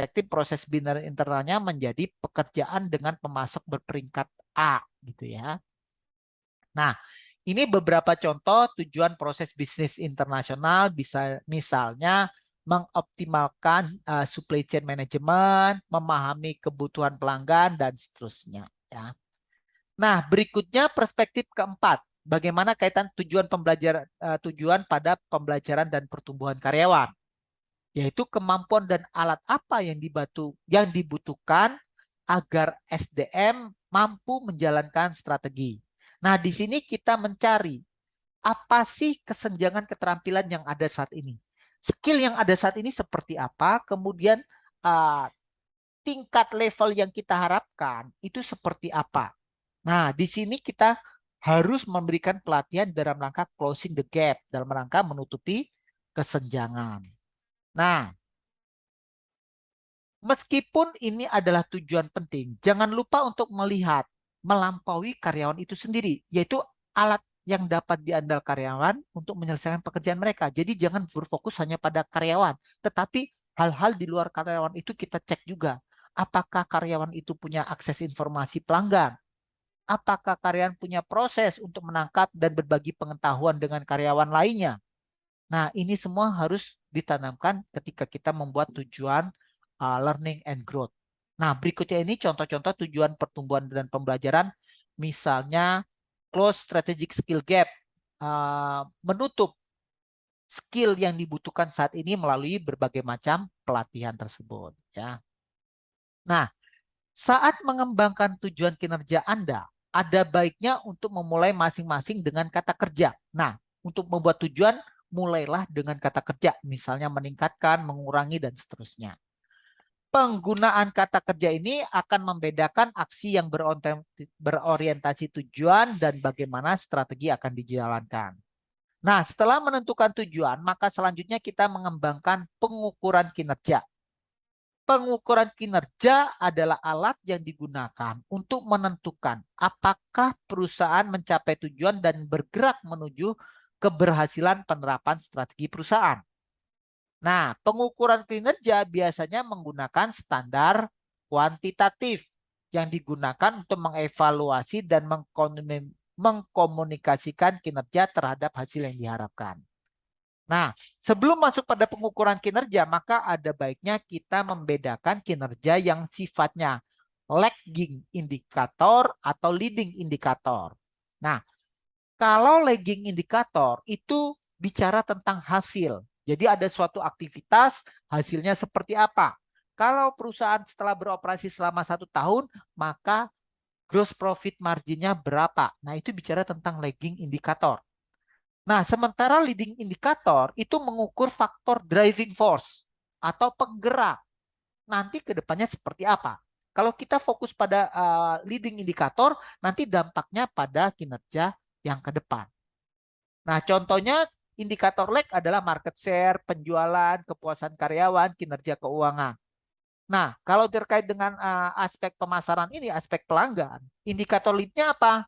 perspektif proses binary internalnya menjadi pekerjaan dengan pemasok berperingkat A gitu ya. Nah, ini beberapa contoh tujuan proses bisnis internasional, bisa misalnya mengoptimalkan supply chain management, memahami kebutuhan pelanggan dan seterusnya ya. Nah, berikutnya perspektif keempat, bagaimana kaitan tujuan pembelajaran tujuan pada pembelajaran dan pertumbuhan karyawan, yaitu kemampuan dan alat apa yang dibutuhkan agar SDM mampu menjalankan strategi. Nah, di sini kita mencari apa sih kesenjangan keterampilan yang ada saat ini. Skill yang ada saat ini seperti apa, kemudian uh, tingkat level yang kita harapkan itu seperti apa. Nah, di sini kita harus memberikan pelatihan dalam rangka closing the gap, dalam rangka menutupi kesenjangan. Nah, meskipun ini adalah tujuan penting, jangan lupa untuk melihat melampaui karyawan itu sendiri, yaitu alat yang dapat diandal karyawan untuk menyelesaikan pekerjaan mereka. Jadi jangan berfokus hanya pada karyawan, tetapi hal-hal di luar karyawan itu kita cek juga. Apakah karyawan itu punya akses informasi pelanggan? Apakah karyawan punya proses untuk menangkap dan berbagi pengetahuan dengan karyawan lainnya? Nah, ini semua harus ditanamkan ketika kita membuat tujuan learning and growth. Nah, berikutnya ini contoh-contoh tujuan pertumbuhan dan pembelajaran, misalnya close strategic skill gap, menutup skill yang dibutuhkan saat ini melalui berbagai macam pelatihan tersebut. Ya. Nah, saat mengembangkan tujuan kinerja Anda, ada baiknya untuk memulai masing-masing dengan kata kerja. Nah, untuk membuat tujuan, mulailah dengan kata kerja, misalnya meningkatkan, mengurangi, dan seterusnya. Penggunaan kata kerja ini akan membedakan aksi yang berorientasi tujuan dan bagaimana strategi akan dijalankan. Nah, setelah menentukan tujuan, maka selanjutnya kita mengembangkan pengukuran kinerja. Pengukuran kinerja adalah alat yang digunakan untuk menentukan apakah perusahaan mencapai tujuan dan bergerak menuju keberhasilan penerapan strategi perusahaan. Nah, pengukuran kinerja biasanya menggunakan standar kuantitatif yang digunakan untuk mengevaluasi dan mengkomunikasikan kinerja terhadap hasil yang diharapkan. Nah, sebelum masuk pada pengukuran kinerja, maka ada baiknya kita membedakan kinerja yang sifatnya lagging indikator atau leading indikator. Nah, kalau lagging indikator itu bicara tentang hasil. Jadi ada suatu aktivitas, hasilnya seperti apa. Kalau perusahaan setelah beroperasi selama 1 tahun, maka gross profit marginnya berapa. Nah, itu bicara tentang lagging indikator. Nah, sementara leading indikator itu mengukur faktor driving force atau penggerak. Nanti ke depannya seperti apa. Kalau kita fokus pada leading indikator, nanti dampaknya pada kinerja yang ke depan. Nah, contohnya indikator lag adalah market share, penjualan, kepuasan karyawan, kinerja keuangan. Nah, kalau terkait dengan aspek pemasaran ini, aspek pelanggan, indikator lead-nya apa?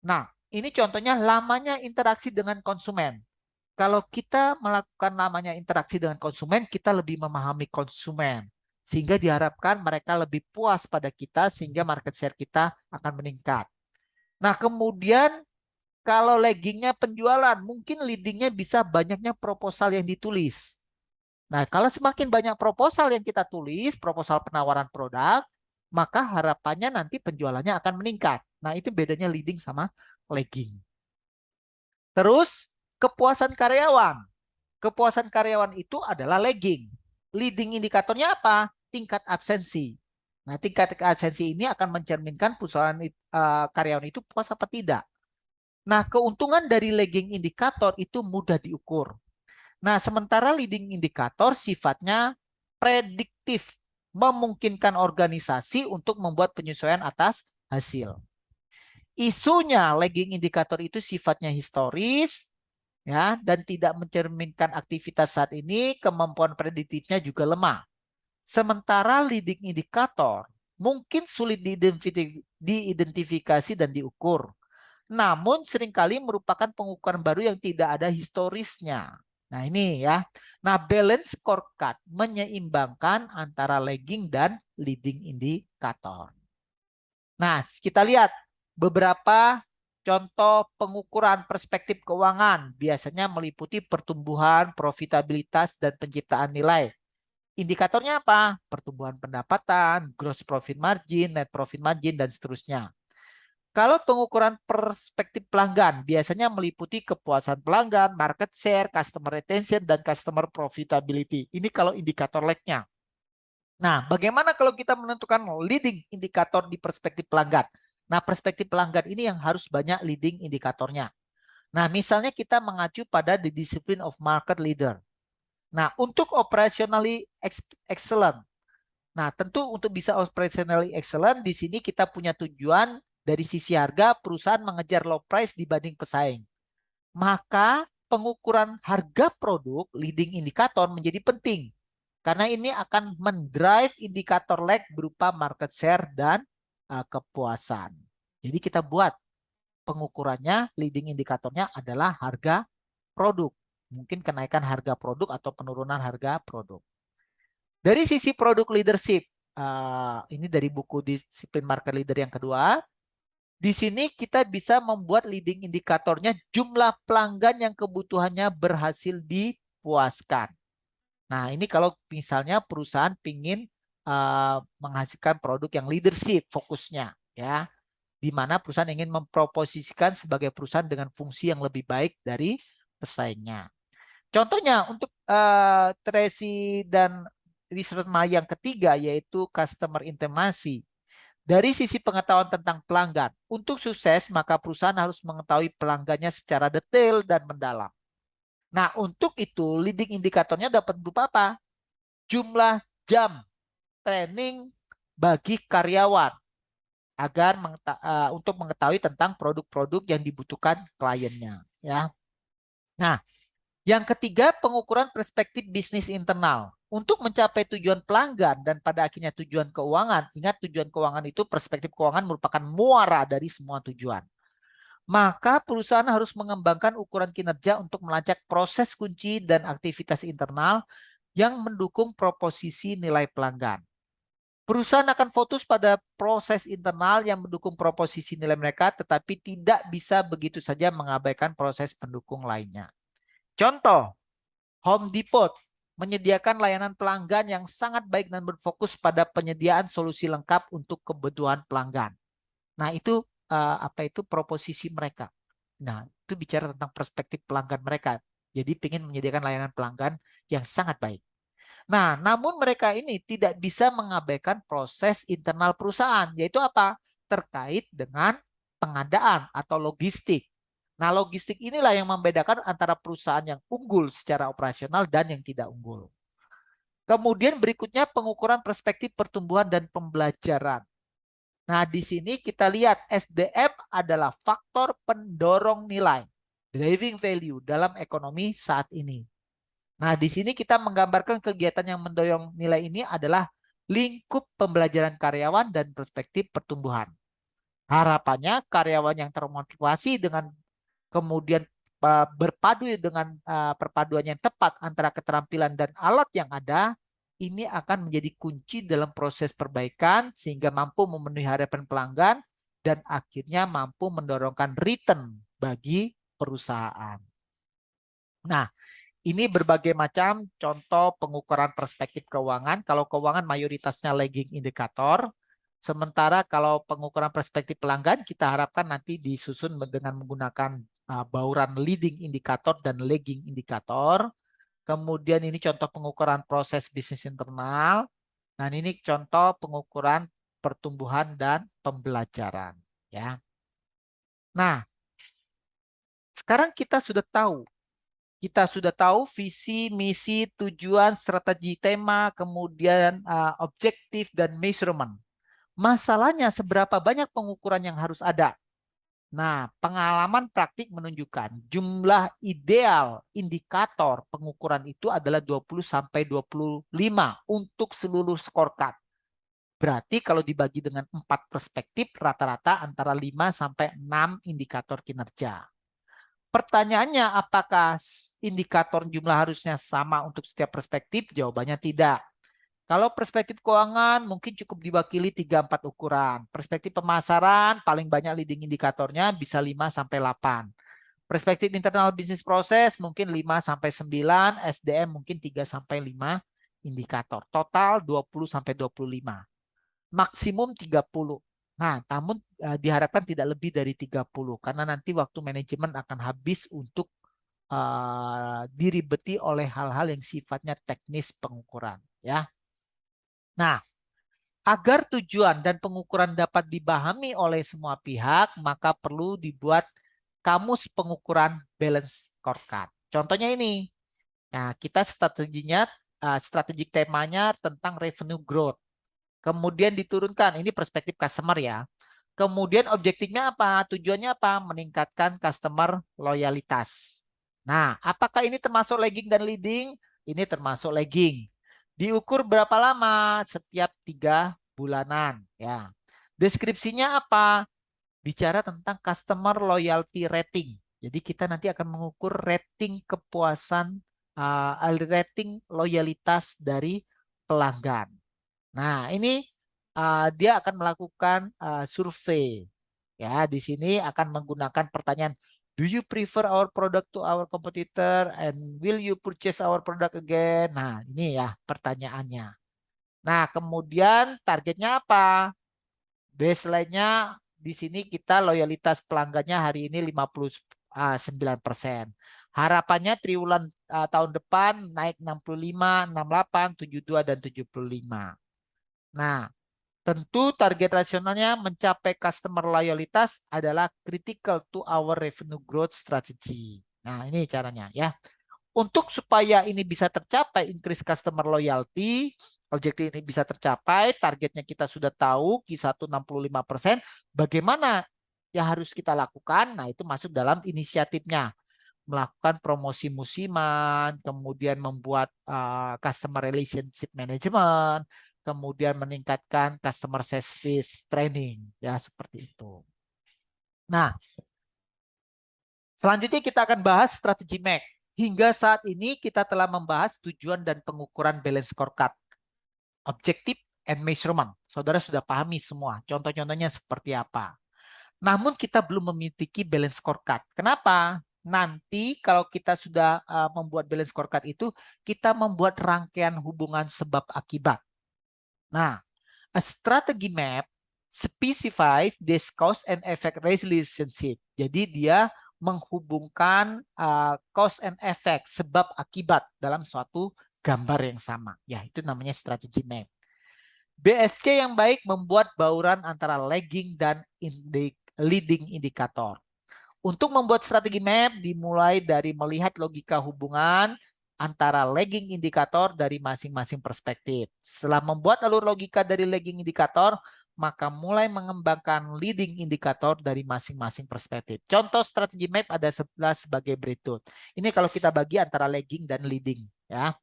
Nah, ini contohnya lamanya interaksi dengan konsumen. Kalau kita melakukan namanya interaksi dengan konsumen, kita lebih memahami konsumen. Sehingga diharapkan mereka lebih puas pada kita, sehingga market share kita akan meningkat. Nah, kemudian kalau laggingnya penjualan, mungkin leadingnya bisa banyaknya proposal yang ditulis. Nah, kalau semakin banyak proposal yang kita tulis, proposal penawaran produk, maka harapannya nanti penjualannya akan meningkat. Nah, itu bedanya leading sama lagging. Terus, kepuasan karyawan. Kepuasan karyawan itu adalah lagging. Leading indikatornya apa? Tingkat absensi. Nah, tingkat absensi ini akan mencerminkan perusahaan karyawan itu puas apa tidak. Nah, keuntungan dari lagging indikator itu mudah diukur. Nah, sementara leading indikator sifatnya prediktif, memungkinkan organisasi untuk membuat penyesuaian atas hasil. Isunya lagging indikator itu sifatnya historis, ya, dan tidak mencerminkan aktivitas saat ini, kemampuan prediktifnya juga lemah. Sementara leading indikator mungkin sulit diidentifikasi dan diukur. Namun seringkali merupakan pengukuran baru yang tidak ada historisnya. Nah ini ya. Nah balance scorecard menyeimbangkan antara lagging dan leading indikator. Nah kita lihat beberapa contoh pengukuran perspektif keuangan. Biasanya meliputi pertumbuhan, profitabilitas, dan penciptaan nilai. Indikatornya apa? Pertumbuhan pendapatan, gross profit margin, net profit margin, dan seterusnya. Kalau pengukuran perspektif pelanggan biasanya meliputi kepuasan pelanggan, market share, customer retention, dan customer profitability. Ini kalau indikator lag-nya. Nah, bagaimana kalau kita menentukan leading indikator di perspektif pelanggan? Nah, perspektif pelanggan ini yang harus banyak leading indikatornya. Nah, misalnya kita mengacu pada the discipline of market leader. Nah, untuk operationally excellent. Nah, tentu untuk bisa operationally excellent, di sini kita punya tujuan dari sisi harga, perusahaan mengejar low price dibanding pesaing. Maka pengukuran harga produk leading indikator menjadi penting. Karena ini akan mendrive indikator lag berupa market share dan kepuasan. Jadi kita buat pengukurannya, leading indikatornya adalah harga produk. Mungkin kenaikan harga produk atau penurunan harga produk. Dari sisi produk leadership, ini dari buku Disiplin Market Leader yang kedua. Di sini kita bisa membuat leading indikatornya jumlah pelanggan yang kebutuhannya berhasil dipuaskan. Nah, ini kalau misalnya perusahaan ingin menghasilkan produk yang leadership fokusnya, ya, di mana perusahaan ingin memproposisikan sebagai perusahaan dengan fungsi yang lebih baik dari pesaingnya. Contohnya untuk Tracy dan Wisma yang ketiga yaitu customer intimacy. Dari sisi pengetahuan tentang pelanggan, untuk sukses maka perusahaan harus mengetahui pelanggannya secara detail dan mendalam. Nah, untuk itu leading indikatornya dapat berupa apa? Jumlah jam training bagi karyawan agar untuk mengetahui tentang produk-produk yang dibutuhkan kliennya, ya. Nah, yang ketiga, pengukuran perspektif bisnis internal. Untuk mencapai tujuan pelanggan dan pada akhirnya tujuan keuangan, ingat tujuan keuangan itu perspektif keuangan merupakan muara dari semua tujuan. Maka perusahaan harus mengembangkan ukuran kinerja untuk melacak proses kunci dan aktivitas internal yang mendukung proposisi nilai pelanggan. Perusahaan akan fokus pada proses internal yang mendukung proposisi nilai mereka, tetapi tidak bisa begitu saja mengabaikan proses pendukung lainnya. Contoh, Home Depot menyediakan layanan pelanggan yang sangat baik dan berfokus pada penyediaan solusi lengkap untuk kebutuhan pelanggan. Nah, itu apa itu proposisi mereka. Nah, itu bicara tentang perspektif pelanggan mereka. Jadi ingin menyediakan layanan pelanggan yang sangat baik. Nah, namun mereka ini tidak bisa mengabaikan proses internal perusahaan, yaitu apa? Terkait dengan pengadaan atau logistik. Nah, logistik inilah yang membedakan antara perusahaan yang unggul secara operasional dan yang tidak unggul. Kemudian berikutnya pengukuran perspektif pertumbuhan dan pembelajaran. Nah, di sini kita lihat SDM adalah faktor pendorong nilai, driving value dalam ekonomi saat ini. Nah, di sini kita menggambarkan kegiatan yang mendorong nilai ini adalah lingkup pembelajaran karyawan dan perspektif pertumbuhan. Harapannya karyawan yang termotivasi dengan kemudian berpadu dengan perpaduan yang tepat antara keterampilan dan alat yang ada, ini akan menjadi kunci dalam proses perbaikan sehingga mampu memenuhi harapan pelanggan dan akhirnya mampu mendorongkan return bagi perusahaan. Nah, ini berbagai macam contoh pengukuran perspektif keuangan. Kalau keuangan mayoritasnya lagging indikator. Sementara kalau pengukuran perspektif pelanggan kita harapkan nanti disusun dengan menggunakan bauran leading indikator dan lagging indikator. Kemudian ini contoh pengukuran proses bisnis internal. Dan ini contoh pengukuran pertumbuhan dan pembelajaran. Ya. Nah, sekarang kita sudah tahu. Kita sudah tahu visi, misi, tujuan, strategi, tema, kemudian objektif dan measurement. Masalahnya seberapa banyak pengukuran yang harus ada? Nah, pengalaman praktik menunjukkan jumlah ideal indikator pengukuran itu adalah 20 sampai 25 untuk seluruh scorecard. Berarti kalau dibagi dengan 4 perspektif rata-rata antara 5 sampai 6 indikator kinerja. Pertanyaannya, apakah indikator jumlah harusnya sama untuk setiap perspektif? Jawabannya tidak. Kalau perspektif keuangan mungkin cukup diwakili 3-4 ukuran. Perspektif pemasaran paling banyak leading indikatornya bisa 5-8. Perspektif internal bisnis proses mungkin 5-9, SDM mungkin 3-5 indikator. Total 20-25. Maksimum 30. Nah, namun diharapkan tidak lebih dari 30 karena nanti waktu manajemen akan habis untuk diribeti oleh hal-hal yang sifatnya teknis pengukuran, ya. Nah, agar tujuan dan pengukuran dapat dipahami oleh semua pihak, maka perlu dibuat kamus pengukuran balance scorecard. Contohnya ini. Nah, kita strateginya, strategik temanya tentang revenue growth. Kemudian diturunkan, ini perspektif customer ya. Kemudian objektifnya apa? Tujuannya apa? Meningkatkan customer loyalitas. Nah, apakah ini termasuk lagging dan leading? Ini termasuk lagging. Diukur berapa lama? Setiap 3 bulanan. Ya. Deskripsinya apa? Bicara tentang customer loyalty rating. Jadi kita nanti akan mengukur rating kepuasan, rating loyalitas dari pelanggan. Nah, ini dia akan melakukan survei. Ya, di sini akan menggunakan pertanyaan, do you prefer our product to our competitor and will you purchase our product again? Nah, ini ya pertanyaannya. Nah, kemudian targetnya apa? Baseline-nya di sini kita loyalitas pelanggannya hari ini 59%. Harapannya triwulan tahun depan naik 65, 68, 72 dan 75. Nah, tentu target rasionalnya mencapai customer loyalitas adalah critical to our revenue growth strategy. Nah, ini caranya ya. Untuk supaya ini bisa tercapai, increase customer loyalty, objektif ini bisa tercapai, targetnya kita sudah tahu, Q1 65%, bagaimana yang harus kita lakukan? Nah, itu masuk dalam inisiatifnya. Melakukan promosi musiman, kemudian membuat customer relationship management, kemudian meningkatkan customer service training, ya seperti itu. Nah, selanjutnya kita akan bahas strategi MAC. Hingga saat ini kita telah membahas tujuan dan pengukuran balance scorecard, objective and measurement. Saudara sudah pahami semua, contoh-contohnya seperti apa. Namun kita belum memiliki balance scorecard. Kenapa? Nanti kalau kita sudah membuat balance scorecard itu, kita membuat rangkaian hubungan sebab akibat. Nah, a strategy map specifies this cause and effect relationship. Jadi dia menghubungkan cause and effect, sebab akibat dalam suatu gambar yang sama. Ya, itu namanya strategi map. BSC yang baik membuat bauran antara lagging dan leading indikator. Untuk membuat strategi map dimulai dari melihat logika hubungan antara lagging indikator dari masing-masing perspektif. Setelah membuat alur logika dari lagging indikator, maka mulai mengembangkan leading indikator dari masing-masing perspektif. Contoh strategi map ada sebagai berikut. Ini kalau kita bagi antara lagging dan leading, ya.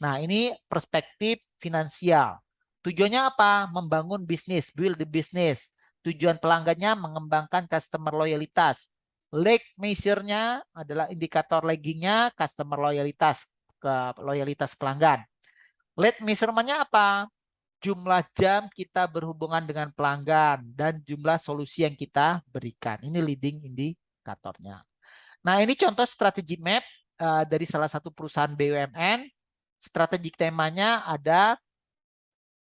Nah, ini perspektif finansial. Tujuannya apa? Membangun bisnis, build the business. Tujuan pelanggannya mengembangkan customer loyalitas. Lag measure-nya adalah indikator laggingnya customer loyalitas ke loyalitas pelanggan. Lead measurement-nya apa? Jumlah jam kita berhubungan dengan pelanggan dan jumlah solusi yang kita berikan. Ini leading indikatornya. Nah, ini contoh strategi map dari salah satu perusahaan BUMN. Strategi temanya ada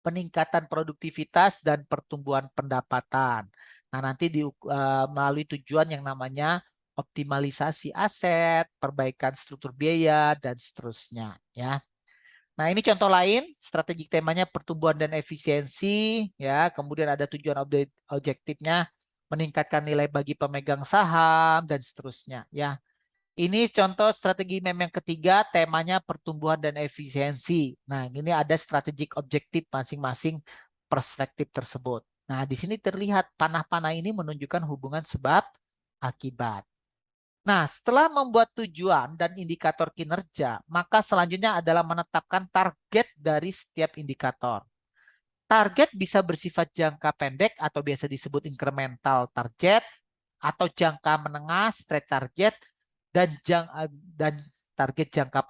peningkatan produktivitas dan pertumbuhan pendapatan. Nah, nanti melalui tujuan yang namanya optimalisasi aset, perbaikan struktur biaya, dan seterusnya. Ya. Nah, ini contoh lain, strategi temanya pertumbuhan dan efisiensi. Ya, kemudian ada tujuan objektifnya meningkatkan nilai bagi pemegang saham, dan seterusnya. Ya. Ini contoh strategi mem yang ketiga, temanya pertumbuhan dan efisiensi. Nah, ini ada strategik objektif masing-masing perspektif tersebut. Nah, di sini terlihat panah-panah ini menunjukkan hubungan sebab akibat. Nah, setelah membuat tujuan dan indikator kinerja, maka selanjutnya adalah menetapkan target dari setiap indikator. Target bisa bersifat jangka pendek atau biasa disebut incremental target, atau jangka menengah stretch target, dan target jangka